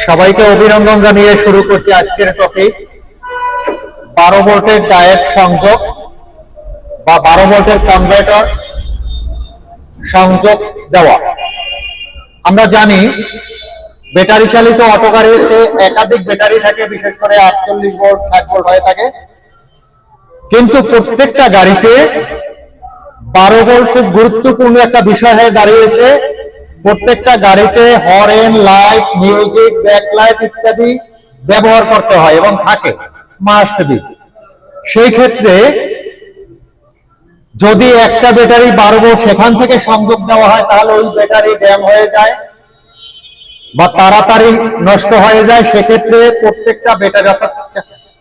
সবাইকে অভিনন্দন জানিয়ে শুরু করছি আজকের টপিক 12 ভোল্টের ডায়োড সংযোগ বা 12 ভোল্টের কনভার্টার সংযোগ দেওয়া। আমরা জানি ব্যাটারি চালিত অটো গাড়িতে একাধিক ব্যাটারি থাকে, বিশেষ করে 48 ভোল্ট 60 ভোল্ট হয়ে থাকে, কিন্তু প্রত্যেকটা গাড়িতে 12 ভোল্ট খুব গুরুত্বপূর্ণ একটা বিষয় হয়ে দাঁড়িয়েছে। প্রত্যেকটা গাড়িতে হর্ন, লাইট, মিউজিক, ব্যাকলাইট ইত্যাদি ব্যবহার করতে হয় এবং থাকে মাস্ট বি। সেই ক্ষেত্রে যদি একটা ব্যাটারি 12 ভোল্ট সেখান থেকে সংযোগ দেওয়া হয়, তাহলে ওই ব্যাটারি ড্যাম হয়ে যায় বা তাড়াতাড়ি নষ্ট হয়ে যায়। সেক্ষেত্রে প্রত্যেকটা ব্যাটারি অর্থাৎ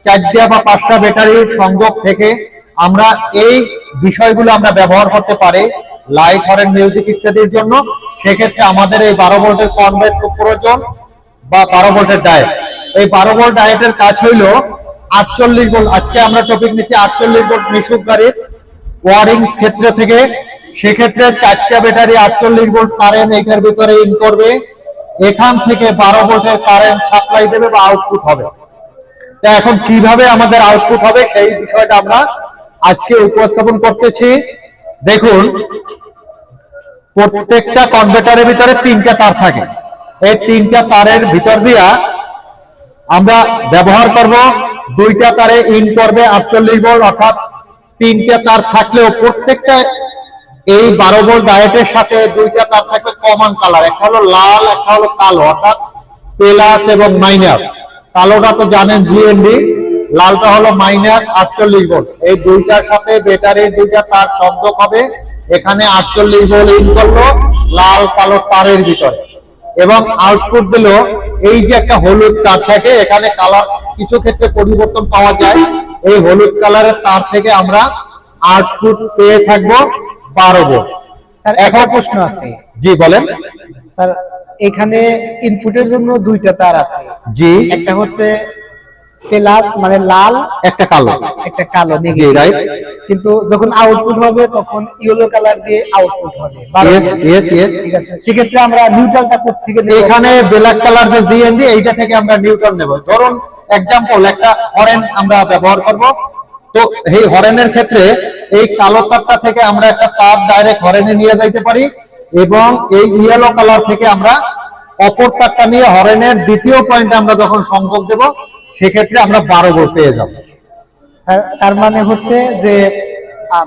4টা বা 5টা ব্যাটারির সংযোগ থেকে আমরা এই বিষয়গুলো আমরা ব্যবহার করতে পারি লাইট, হর্ন, মিউজিক ইত্যাদির জন্য। সেক্ষেত্রে আমাদের এই 12 ভোল্টের কনভার্টার প্রয়োজন বা 12 ভোল্টের ডায়োড। এই 12 ভোল্ট ডায়োডের কাজ হইল 48 ভোল্ট। আজকে আমরা টপিক নিচ্ছি 48 ভোল্ট মিশুক গাড়ির ওয়ারিং ক্ষেত্র থেকে। সেক্ষেত্রে 4টা ব্যাটারি 48 ভোল্ট কারেন্ট এটার ভিতরে ইন করবে, এখান থেকে 12 ভোল্টের কারেন্ট সাপ্লাই দেবে বা আউটপুট হবে। তা এখন কিভাবে আমাদের আউটপুট হবে সেই বিষয়টা আমরা আজকে উপস্থাপন করতেছি। দেখুন, প্রত্যেকটা কনভার্টারের ভিতরে 3টা তার থাকে। এই 3টা তারের ভিতর দিয়া আমরা ব্যবহার করব, 2টা তারে ইন করবে 48 ভোল্ট, অর্থাৎ 3টা তার থাকলেও প্রত্যেকটা এই 12 ভোল্ট ডায়োডের সাথে 2টা তার থাকবে কমন কালার। একটা হলো লাল, একটা হলো কালো, অর্থাৎ প্লাস এবং মাইনাস। কালোটা তো জানেন জিএনডি, লালটা হলো মাইনাস 48 ভোল্ট। এই 2টার সাথে ব্যাটারির 2টা তার সংযোগ হবে। এখানে 48 ভোল্ট ইন করলো লাল কালো তারের ভিতরে এবং আউটপুট দিল এই যে একটা হলুদ তার থাকে। এখানে কালার কিছু ক্ষেত্রে পরিবর্তন পাওয়া যায়। এই হলুদ কালারের তার থেকে আমরা আউটপুট পেয়ে থাকবো 12 ভোল্ট। স্যার, এখন প্রশ্ন আছে। জি বলেন। স্যার, এখানে ইনপুটের জন্য 2টা তার আছে। জি, একটা হচ্ছে প্লাস মানে লাল, একটা কালো, একটা কালো। জি রাইট। কিন্তু যখন আউটপুট হবে তখন ইয়েলো কালার দিয়ে আউটপুট হবে। ঠিক আছে, সেক্ষেত্রে আমরা নিউট্রালটা কোথা থেকে নেব? এখানে ব্ল্যাক কালার যে জিএনডি এইটা থেকে আমরা নিউট্রাল নেব। ধরুন एग्जांपल একটা হরেন আমরা ব্যবহার করব। তো এই হরেনের ক্ষেত্রে এই কালো তারটা থেকে আমরা একটা তার ডাইরেক্ট হরেনে নিয়ে যাইতে পারি এবং এই ইয়েলো কালার থেকে আমরা অপর তারটা নিয়ে হরেনের দ্বিতীয় পয়েন্টে আমরা যখন সংযোগ দেব, সেক্ষেত্রে আমরা 12 ভোল্ট পেয়ে যাব। স্যার, তার মানে হচ্ছে যে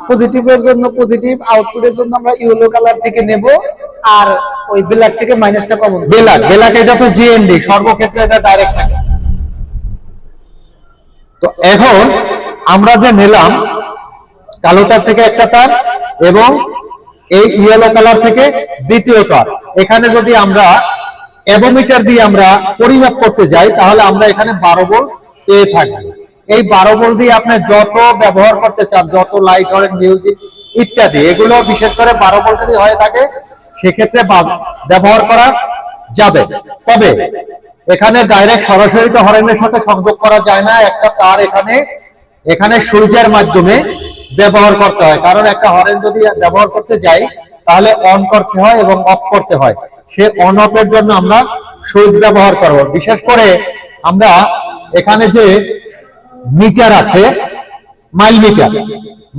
পজিটিভের জন্য পজিটিভ, আউটপুটের জন্য আমরা ইয়েলো কালার থেকে নেব, আর ওই ব্ল্যাক থেকে মাইনাসটা কমন। ব্ল্যাক এটা তো জিএনডি, সর্বক্ষেত্রে এটা ডাইরেক্ট থাকে। তো এখন আমরা যে নিলাম কালো তার থেকে একটা তার এবং এই ইয়েলো কালার থেকে দ্বিতীয় তার, এখানে যদি আমরা অ্যামোমিটার দিয়ে আমরা পরিমাপ করতে যাই, তাহলে আমরা এখানে 12 ভোল্ট পেয়ে থাকবো। এই 12 ভোল্ট দিয়ে আপনি যত ব্যবহার করতে চান, যত লাইট, হরেন, মিউজিক ইত্যাদি, এগুলো বিশেষ করে 12 ভোল্টেরই হয়ে থাকে, সেক্ষেত্রে ব্যবহার করা যাবে। তবে এখানে ডাইরেক্ট সরাসরি তো হরেনের সাথে সংযোগ করা যায় না। একটা তার এখানে সুইচের মাধ্যমে ব্যবহার করতে হয়, কারণ একটা হরেন যদি ব্যবহার করতে যাই তাহলে অন করতে হয় এবং অফ করতে হয়। সে অন অফ এর জন্য আমরা সুইচ ব্যবহার করব। বিশেষ করে আমরা এখানে যে মিটার আছে,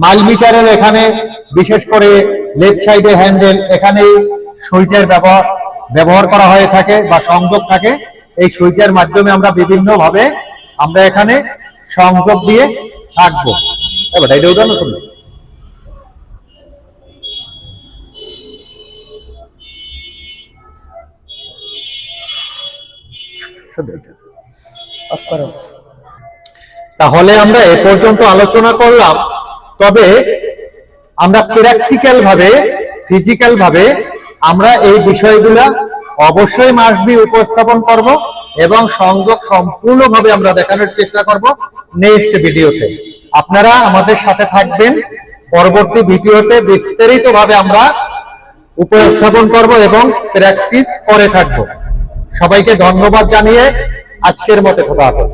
মাইল মিটারের এখানে বিশেষ করে লেফট সাইডে হ্যান্ডেল, এখানে সুইচের ব্যবহার করা হয়ে থাকে বা সংযোগ থাকে। এই সুইচের মাধ্যমে আমরা বিভিন্ন ভাবে আমরা এখানে সংযোগ দিয়ে থাকবো। এবার এটা উদাহরণ শুনুন। তাহলে আমরা এ পর্যন্ত আলোচনা করলাম। তবে আমরা প্র্যাকটিক্যাল ভাবে, ফিজিক্যাল ভাবে আমরা এই বিষয়গুলা অবশ্যই মাসবি উপস্থাপন করব এবং সংযোগ সম্পূর্ণভাবে আমরা দেখানোর চেষ্টা করব নেক্সট ভিডিওতে। আপনারা আমাদের সাথে থাকবেন। পরবর্তী ভিডিওতে বিস্তারিতভাবে আমরা উপস্থাপন করব এবং প্র্যাকটিস করে থাকব। সবাইকে ধন্যবাদ জানিয়ে আজকের মতো খোদা হাফেজ।